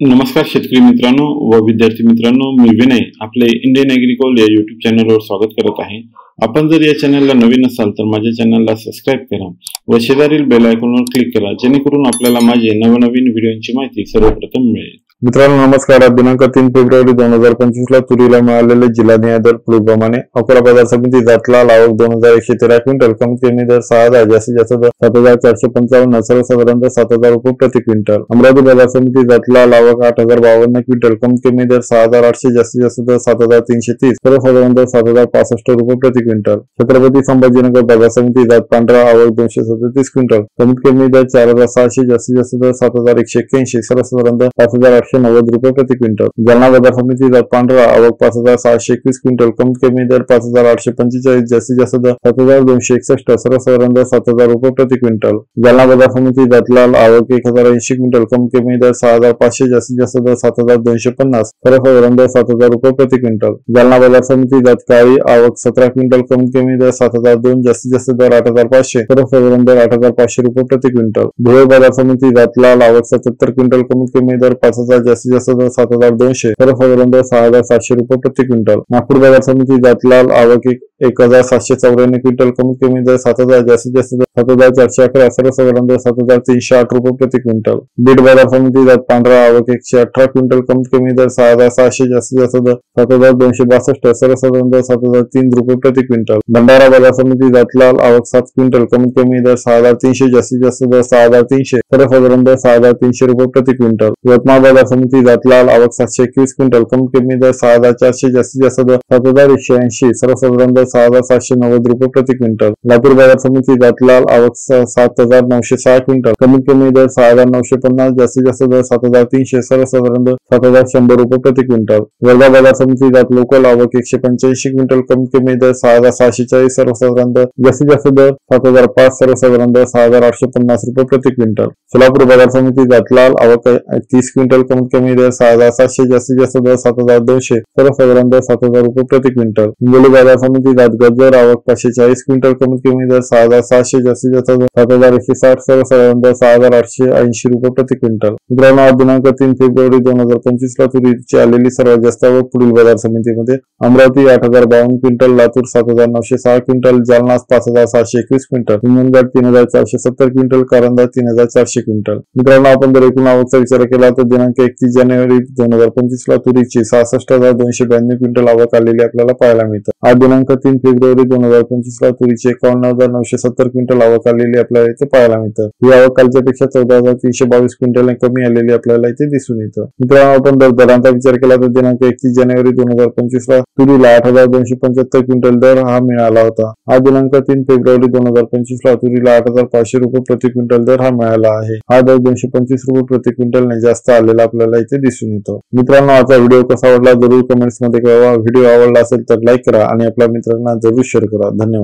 नमस्कार शेतकरी मित्रांनो व विद्यार्थी मित्रांनो, मी विनय आपले इंडियन ॲग्रिकॉल या यूट्यूब चॅनलवर स्वागत करत आहे। आपण जर या चॅनलला नवीन असाल तर माझ्या चॅनलला सबस्क्राइब करा व शेजारील बेल आयकॉनवर क्लिक करा, जेणेकरून आपल्याला माझे नवनवीन व्हिडिओंची माहिती सर्वप्रथम मिळेल। मित्रांनो नमस्कार। दिनांक 3 फेब्रुवारी 2025 ला तुरीला मिळालेले जिल्हा दर पुढीलप्रमाणे: अकोला बाजार समिती जातलाल आवक 2113 क्विंटल, कमीत कमी दर 6000, जास्तीत जास्त दर 7455, सर्वसाधारण दर 7000 रुपये प्रति क्विंटल। अमरावती बाजार समिती जातलाल आवक 8052 क्विंटल, कमीत कमी दर 6800, जास्तीत जास्त दर 7330, सर्वसाधारण दर 7065 रुपये प्रति क्विंटल। छत्रपती संभाजीनगर बाजार समिती जात पांढरा आवक 237 क्विंटल, कमीत कमी दर 4700, जास्तीत जास्त दर 7181, सर्वसाधारण दर 5890 रुपये प्रति क्विंटल। जालना बाजार समिती जात पांढरा आवक 5721 क्विंटल, कमीत कमी दर 5845, जास्तीत जास्त दर 7261, सर्वसाधारण दर 7000 रुपये प्रति क्विंटल। जालना बाजार समिती जात लाल आवक 1080 क्विंटल, कमीत कमी दर 6500, जास्तीत जास्त दर 7250, सर्वसाधारण दर 7000 रुपये प्रति क्विंटल। जालना बाजार समिती जात काळी आवक 17 क्विंटल, कमीत कमी दर 7002, जास्तीत जास्त दर 8500, सर्वसाधारण दर 8500 रुपये प्रति क्विंटल। धुळे बाजार समिती जात लाल आवक 77 क्विंटल, कमीत कमी दर 5000, जास्तीत जास्त दर 7200, सर्वसाधारण दर 6700 रुपये प्रति क्विंटल। नागपूर बाजार समिती जात लाल आवक 1794 क्विंटल, कमीत कमी दर 7000, जास्तीत जास्त दर 7411, सर्वसाधारण दर 7308 रुपये प्रति क्विंटल। बीड बाजार समिती जात पांढरा आवक 118 क्विंटल, कमीत कमी दर 6700, जास्तीत जास्त दर 7262, सर्वसाधारण दर 7003 रुपये प्रति क्विंटल। भंडारा बाजार समिती जात लाल आवक 7 क्विंटल, कमीत कमी दर 6300, जास्तीत जास्त दर 6300, सर्वसाधारण दर 6300 रुपये प्रति क्विंटल। यवतमाळ बाजार समिती जात लाल आवक 721 क्विंटल, कमीत कमी दर 6400, जास्तीत जास्त दर 7180, सर्वसाधारण दर 6790 रुपये प्रति क्विंटल। लातूर बाजार समिती जात लाल आवक 7906 क्विंटल, कमीत कमी दर 6950, जास्तीत जास्त दर 7300, सर्वसाधारण दर 7100 रुपये प्रति क्विंटल। वर्धा बाजार समिती जात लोकल आवक 185 क्विंटल, कमीत कमी दर 6740, सर्वसाधारण दर जास्तीत जास्त दर 7005, सर्वसाधारण दर 6850 रुपये प्रति क्विंटल। सोलापूर बाजार समिती जात लाल आवक 30 क्विंटल, कमीत कमी दर 6700, जास्तीत जास्त दर 7200, सर्वसाधारण दर 7000 रुपये प्रति क्विंटल। हिंगोली बाजार समिती जात गजर आवक 540 क्विंटल, कमीत कमी दर 6700, जास्तीत जास्त दर 7160, सर्वसाधारण दर 6880 रुपये प्रति क्विंटल। मित्रांनो आज दिनांक 3 फेब्रुवारी 2025 ला तुरीची आलेली सर्वात जास्त आवक पुढील बाजार समितीमध्ये: Amravati 8052 quintal, Latur 7906 quintal, Jalna 5721 quintal, Hinganghat 3470 quintal, Karanja 3400 quintal. मित्रांनो आपण जर एकूण आवकचा विचार केला तर दिनांक 31 जानेवारी 2025 ला तुरीची 66292 क्विंटल आवक आलेली आपल्याला पाहायला मिळते। आज दिनांक 3 फेब्रुवारी 2025 ला तुरीची 51970 क्विंटल आवक आलेली आपल्याला इथे पाहायला मिळते। ही आवक कालच्यापेक्षा 14322 क्विंटल कमी आलेली आपल्याला इथे दिसून येतं। मित्रांनो आपण दरांचा विचार केला तर दिनांक 31 जानेवारी 2025 ला तुरीला 8275 क्विंटल दर हा मिळाला होता। आज दिनांक 3 फेब्रुवारी 2025 ला तुरीला 8500 रुपये प्रति क्विंटल दर हा मिळाला आहे। हा दर 225 रुपये प्रति क्विंटलने जास्त आलेला आपल्याला इथे दिसून येतो। मित्रांनो आजचा व्हिडिओ कसा वाटला जरूर कमेंट्स मध्ये कळवा। व्हिडिओ आवडला असेल तर लाईक करा आणि आपल्या मित्रांना जरूर शेअर करा। धन्यवाद।